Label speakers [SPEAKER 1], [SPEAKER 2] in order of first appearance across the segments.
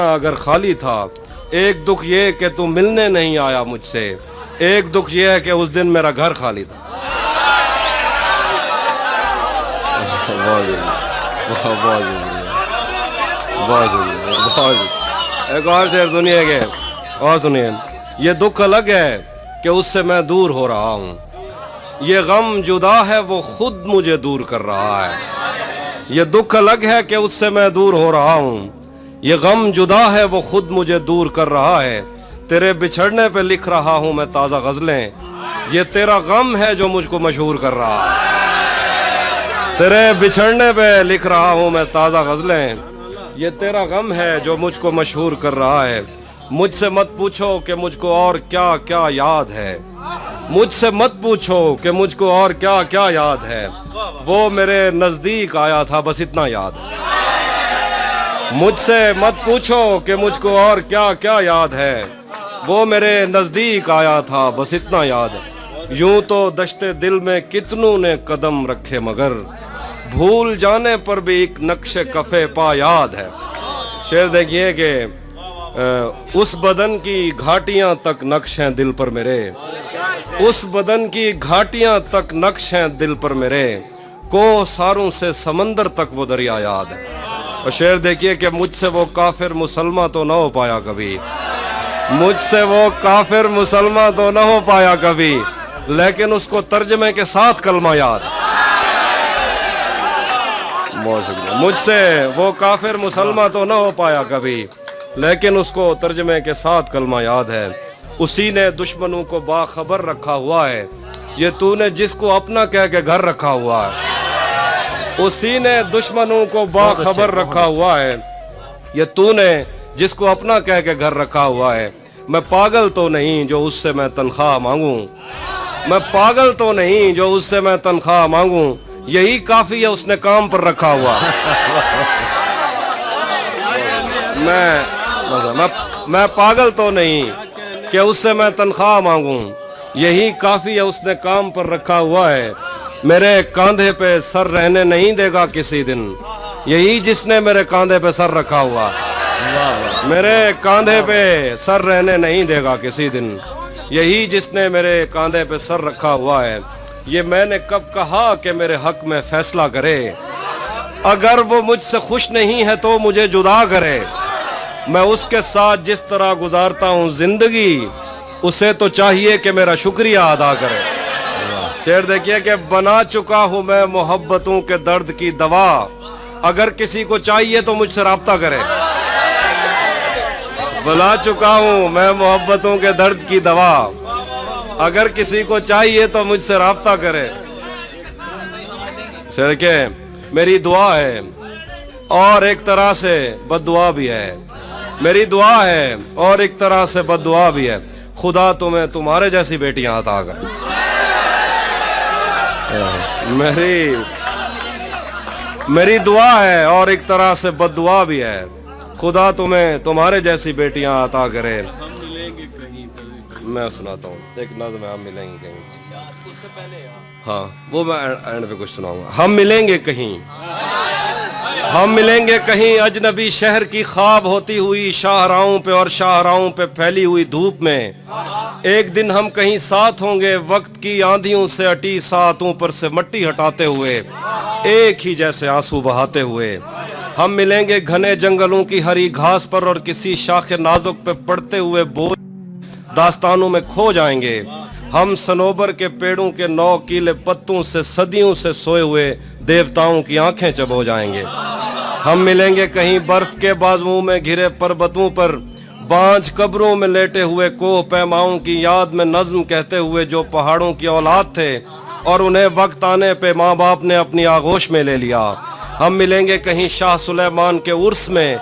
[SPEAKER 1] अगर खाली था। एक दुख ये कि तू मिलने नहीं आया मुझसे, एक दुख ये है कि उस दिन मेरा घर खाली था। एक और शेर सुनिए के, और सुनिए। ये दुख अलग है कि उससे मैं दूर हो रहा हूँ, ये गम जुदा है वो खुद मुझे दूर कर रहा है। ये दुख अलग है कि उससे मैं दूर हो रहा हूँ, ये गम जुदा है वो खुद मुझे दूर कर रहा है। तेरे बिछड़ने पे लिख रहा हूँ मैं ताज़ा गज़लें, ये तेरा गम है जो मुझको मशहूर कर रहा है। तेरे बिछड़ने पे लिख रहा हूँ मैं ताज़ा गज़लें, ये तेरा गम है जो मुझको मशहूर कर रहा है। मुझसे मत पूछो कि मुझको और क्या क्या याद है, मुझसे मत पूछो कि मुझको और क्या क्या याद है। वो मेरे नज़दीक आया था बस इतना याद है। मुझसे मत पूछो कि मुझको और क्या क्या याद है, वो मेरे नज़दीक आया था बस इतना याद है। यूं तो दश्ते दिल में कितनों ने कदम रखे मगर भूल जाने पर भी एक नक्शे कफे पा याद है। शेर देखिए कि उस बदन की घाटियां तक नक्श हैं दिल पर मेरे, उस बदन की घाटियां तक नक्श हैं दिल पर मेरे, को सारों से समंदर तक वो दरिया याद है। और शेर देखिए कि मुझसे वो काफिर मुसलमान तो न हो पाया कभी, मुझसे वो काफिर मुसलमान तो न हो पाया कभी, लेकिन उसको तर्जमे के साथ कलमा याद। बहुत शुक्रिया। मुझसे वो काफिर मुसलमान तो न हो पाया कभी, लेकिन उसको तर्जमे के साथ कलमा याद है। उसी ने दुश्मनों को बाखबर रखा हुआ है, ये तूने जिसको अपना कह के घर रखा हुआ है। उसी ने दुश्मनों को बाखबर रखा हुआ है, ये तूने जिसको अपना कह के घर रखा हुआ है। मैं पागल तो नहीं जो उससे मैं तनख्वाह मांगूं, मैं पागल तो नहीं जो उससे मैं तनख्वाह मांगूं, यही काफी है उसने काम पर रखा हुआ। मैं पागल तो नहीं कि उससे मैं तनख्वाह मांगूं, यही काफी है उसने काम पर रखा हुआ है। मेरे कांधे पे सर रहने नहीं देगा किसी दिन, यही जिसने मेरे कांधे पे सर रखा हुआ। मेरे कांधे पे सर रहने नहीं देगा किसी दिन, यही जिसने मेरे कांधे पे सर रखा हुआ है। ये मैंने कब कहा कि मेरे हक में फैसला करे, अगर वो मुझसे खुश नहीं है तो मुझे जुदा करे। मैं उसके साथ जिस तरह गुजारता हूँ जिंदगी, उसे तो चाहिए कि मेरा शुक्रिया अदा करे। शेर देखिए कि बना चुका हूँ मैं मोहब्बतों के दर्द की दवा, अगर किसी को चाहिए तो मुझसे राब्ता करे। बना चुका हूँ मैं मोहब्बतों के दर्द की दवा, अगर किसी को चाहिए तो मुझसे राब्ता करे। शेर के मेरी दुआ है और एक तरह से बद्दुआ भी है, मेरी दुआ है और एक तरह से बद्दुआ भी है। खुदा तुम्हें तुम्हारे जैसी बेटियां अता करे। मेरी दुआ है और एक तरह से बद्दुआ भी है, खुदा तुम्हें तुम्हारे जैसी बेटियां अता करे। मैं सुनाता हूँ एक नज़्म है, हम मिलेंगे कहीं। हाँ वो मैं एंड पे कुछ सुनाऊंगा। हम मिलेंगे कहीं, हम मिलेंगे कहीं अजनबी शहर की ख्वाब होती हुई शाहराहों पे और शाहराहों पे फैली हुई धूप में। एक दिन हम कहीं साथ होंगे वक्त की आंधियों से अटी सातों पर से मट्टी हटाते हुए, एक ही जैसे आंसू बहाते हुए। हम मिलेंगे घने जंगलों की हरी घास पर और किसी शाखे नाजुक पे पड़ते हुए बोझ दास्तानों में खो जाएंगे। हम सनोबर के पेड़ों के नौकीले पत्तों से सदियों से सोए हुए देवताओं की आंखें चबो जाएंगे। हम मिलेंगे कहीं बर्फ के बाजुओं में घिरे पर्वतों पर बांझ कब्रों में लेटे हुए कोह पैमाओं की याद में नज्म कहते हुए जो पहाड़ों की औलाद थे और उन्हें वक्त आने पे माँ बाप ने अपनी आगोश में ले लिया। हम मिलेंगे कहीं शाह सुलेमान के उर्स में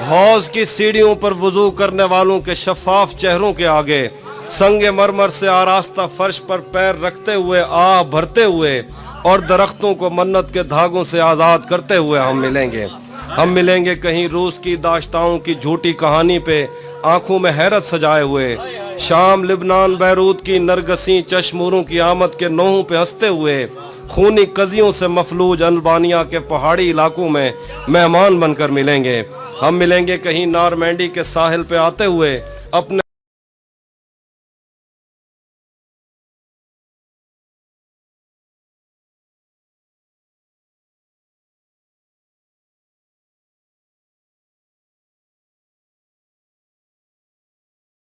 [SPEAKER 1] हौज की सीढ़ियों पर वुजू करने वालों के शफाफ चेहरों के आगे संगे मरमर से आरास्ता फर्श पर पैर रखते हुए आह भरते हुए और दरख्तों को मन्नत के धागों से आज़ाद करते हुए हम मिलेंगे। हम मिलेंगे कहीं रूस की दाश्ताओं की झूठी कहानी पे आंखों में हैरत सजाए हुए, शाम लिबनान बैरूत की नरगसी चश्मूरों की आमद के नोहों पे हंसते हुए, خونی قضیوں سے مفلوج البانیہ کے پہاڑی علاقوں میں مہمان بن کر ملیں گے. ہم ملیں گے کہیں نارمینڈی کے ساحل پہ آتے ہوئے اپنے